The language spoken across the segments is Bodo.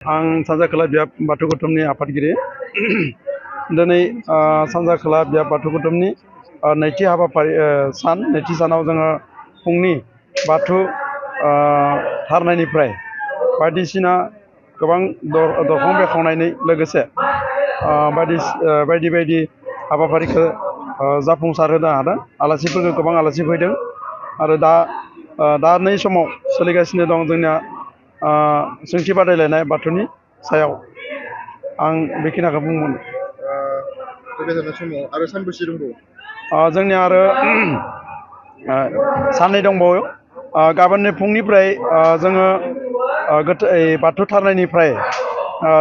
आं सानजा खोला बियाब बाथौ गौथुमनि आफादगिरि दिनै सानजा खोला बियाब बाथौ गौथुमनि नैथि हाबाफारि नैथि सानाव जोङो फुंनि बाथौ थारनायनिफ्राय बायदिसिना गोबां दरखं बेखेवनायनि लोगोसे बायदि हाबाफारिखौ जाफुंसार होनो हादों। आलासिफोरखौ गोबां आलासि फैदों आरो दा नै समाव सोलिगासिनो दं जोंनिया सोंथि बादायलायनाय बाथौनि सायाव आं बेखिनिखौ बुंगोन। फैबाय समाव आरो सानबेसे दंबावो? जोंनिया आरो साननै दंबावो। गाबोननि फुंनिफ्राय जोङो बाथौ थारनायनिफ्राय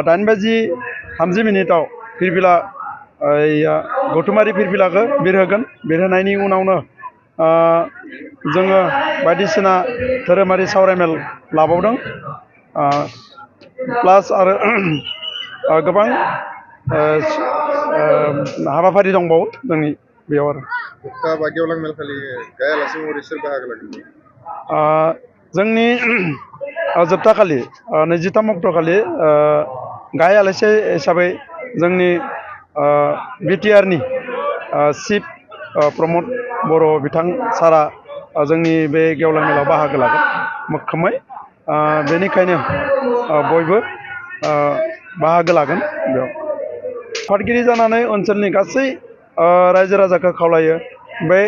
8:30 फिरफिला गौथुमारि फिरफिलाखौ बिरहोगोन। बिरहोनायनि उनावनो जोङो बायदिसिना धोरोमारि सावरायमेल लाबावदों। प्लास आरो गोबां हाबाफारि दंबावो जोंनि बेयाव आरो। गेवलां मेल खालि गायालासे महरै सोर बाहागो लागोन? जोंनि जोबथा खालि 23 अक्ट' खालि गायालासे हिसाबै जोंनि बिटिआरनि चिफ प्रमद बर' बिथां सारा जोंनि बे गेवलां मेलाव बाहागो लागोन मैखोमै। बेनिखायनो बयबो बाहागो लागोन बेयाव। आफादगिरि जानानै ओनसोलनि गासै रायजो राजाखौ खावलायो बे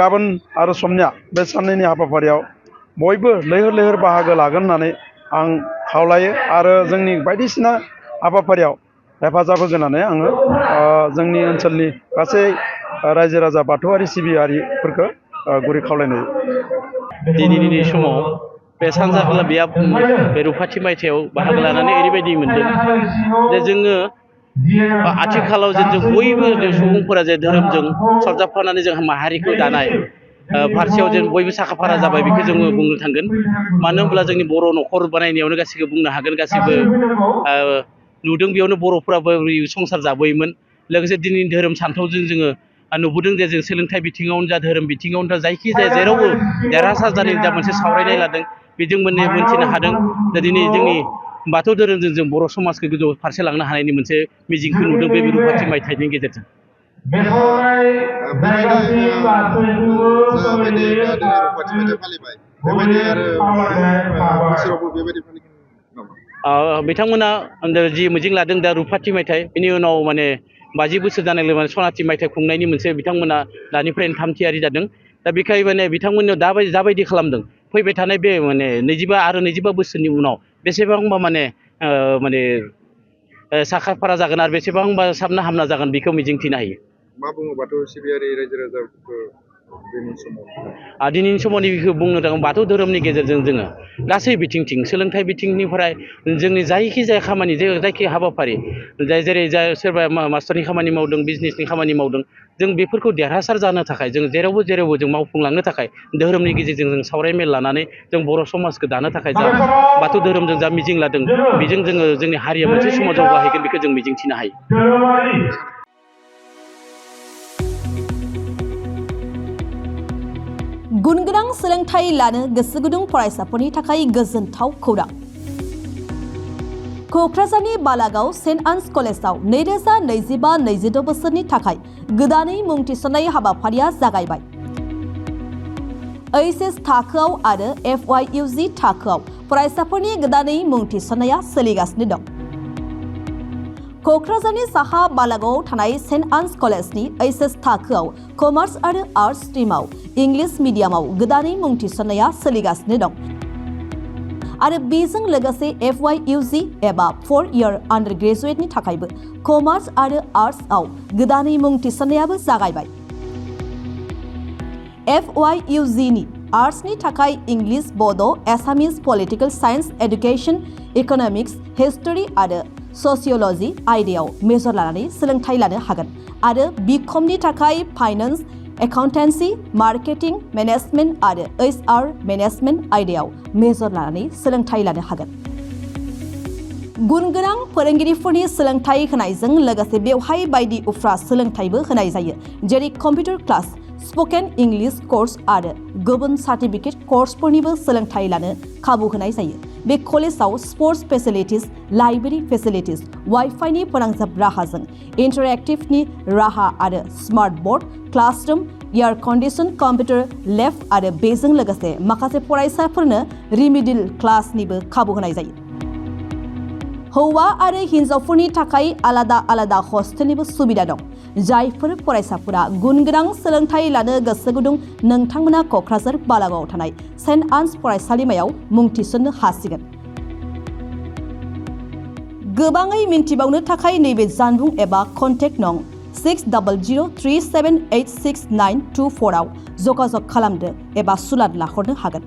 गाबोन आरो समनिया बे साननैनि हाबाफारियाव बयबो लैहोर बाहागो लागोन होननानै आं खावलायो आरो जोंनि बायदिसिना हाबाफारियाव हेफाजाब होगोन होननानै आङो जोंनि ओनसोलनि गासै रायजो राजा बाथौआरि सिबियारिफोरखौ गुरै खावलायनाय। दिनैनि समाव बे सानजा खोला बियाब बे रुपाथि मायथाइयाव बाहागो लानानै ओरैबायदि मोनदों जे जोङो आथिखालाव जे जों बयबो सुबुंफोरा जे धोरोमजों सरजाबफानानै जों माहारिखौ दानाय फारसेयाव जों बयबो साखाफारा जाबाय बेखौ जोङो बुंनो थांगोन। मानो होनब्ला जोंनि बर' न'खर बानायनायावनो गासैबो बुंनो हागोन। गासैबो नुदों बेयावनो बर'फोराबो संसार जाबोयोमोन। लोगोसे दिनैनि धोरोम सान्थौजों जोङो नुबोदों जे जों सोलोंथाइ बिथिङावनो जा धोरोम बिथिङावनो जा जायखिजाया जेरावबो देरहासार जानायनि जा मोनसे सावरायनाय लादों बेजों मोनथिनो हादों। दा दिनै जोंनि बाथौ धोरोमजों जों बर' समाजखौ गोजौ फारसे लांनो हानायनि मोनसे मिजिंखौ नुदों बे रुपाथि मायथाइनि गेजेरजों। बिथांमोना जि मिजिं लादों दा रुपाथि मायथाइ बेनि उनाव माने 50 बोसोर जानाय लोगो सनाथि मायथाइ खुंनायनि मोनसे बिथांमोना दानिफ्रायनो थामथियारि जादों। दा बेखाय माने बिथांमोननियाव जाबायदि खालामदों फैबाय थानाय बे माने 25 बोसोरनि उनाव बेसेबांबा माने साखाफारा जागोन आरो बेसेबांबा साबना हामना जागोन बेखौ मिजिंथिनो हायो। मा बुङो बाथौ सिबियारि रायजो राजाफोरखौ दिनैनि समाव बेखौ बुंनो थाङोब्ला बाथौ धोरोमनि गेजेरजों जोङो गासै बिथिंथिं सोलोंथाइ बिथिंनिफ्राय जोंनि जायखिजाया खामानि जायखि हाबाफारि जेरै सोरबा मास्टारनि खामानि मावदों बिजनेसनि खामानि मावदों जों बेफोरखौ देरहासार जानो थाखाय जों जेरावबो जों मावफुंलांनो थाखाय धोरोमनि गेजेरजों जों सावरायमेल लानानै जों बर' समाजखौ दानो थाखाय जा बाथौ धोरोमजों जा मिजिं लादों बेजों जोङो जोंनि हारिया मोनसे समाव जौगाहैगोन बेखौ जों मिजिंथिनो हायो। गुनगोनां सोलोंथाइ लानो गोसो गुदुं फरायसाफोरनि थाखाय गोजोनथाव खौरां। क'क्राझारनि बालागाव सेन्ट आन्स कलेजाव 2025-26 बोसोरनि थाखाय गोदानै मुं थिसननाय हाबाफारिया जागायबाय। HS थाखोआव आरो FYUG थाखोआव फरायसाफोरनि गोदानै मुं थिसननाया सोलिगासिनो दं। क'क्राझारनि साहा बालागावआव थानाय सेन्ट आन्स कलेजनि HS थाखोआव कमार्स आरो आर्ट्स स्ट्रिमाव इंलिश मिडियामाव गोदानै मुं थिसननाया सोलिगासिनो दं आरो बेजों लोगोसे FYUG एबा 4 इयार आन्डार ग्रेजुएटनि थाखायबो कमार्स आरो आर्ट्सआव गोदानै मुं थिसननायाबो जागायबाय। FYUGनि आर्ट्सनि थाखाय English, Bodo', Assamese, political science, education, economics, history आरो ससिय'लजि आयदायाव मेजर लानानै सोलोंथाइ लानो हागोन आरो बिकमनि थाखाय फाइनान्स, एकाउन्टेन्सि, मार्केटिं, मेनेजमेन्ट आरो HR मेनेजमेन्ट आयदायाव मेजर लानानै सोलोंथाइ लानो हागोन। गुनगोनां फोरोंगिरिफोरनि सोलोंथाइ होनायजों लोगोसे बेवहाय बायदि उफ्रा सोलोंथाइबो होनाय जायो जेरै computer class, spoken English course आरो गुबुन सार्टिफिकेट कर्सफोरनिबो सोलोंथाइ लानो खाबु होनाय जायो। बे कलेजाव स्पर्ट्स फेसिलिटिस, लाइब्रेरी फेसिलिटिस, वाइफाइनि फोनांजाब राहाजों इन्टारेक्टिभनि राहा आरो smart board, classroom, air condition computer lab आरो बेजों लोगोसे माखासे फरायसाफोरनो रिमिडिल क्लासनिबो खाबु होनाय जायो। हौवा आरो हिन्जावफोरनि थाखाय आलादा आलादा हस्टेलनिबो सुबिदा दं। जायफोर फरायसाफोरा गुनगोनां सोलोंथाइ लानो गोसो गुदुं नोंथांमोना क'क्राझार बालागावआव थानाय सेन्ट आन्स फरायसालिमायाव मुं थिसन्नो हासिगोन। गोबाङै मिन्थिबावनो थाखाय नैबे जानबुं एबा कन्टेक्ट नं 6003786924 आव जगाजग खालामदो एबा सुलाद लाहरनो हागोन।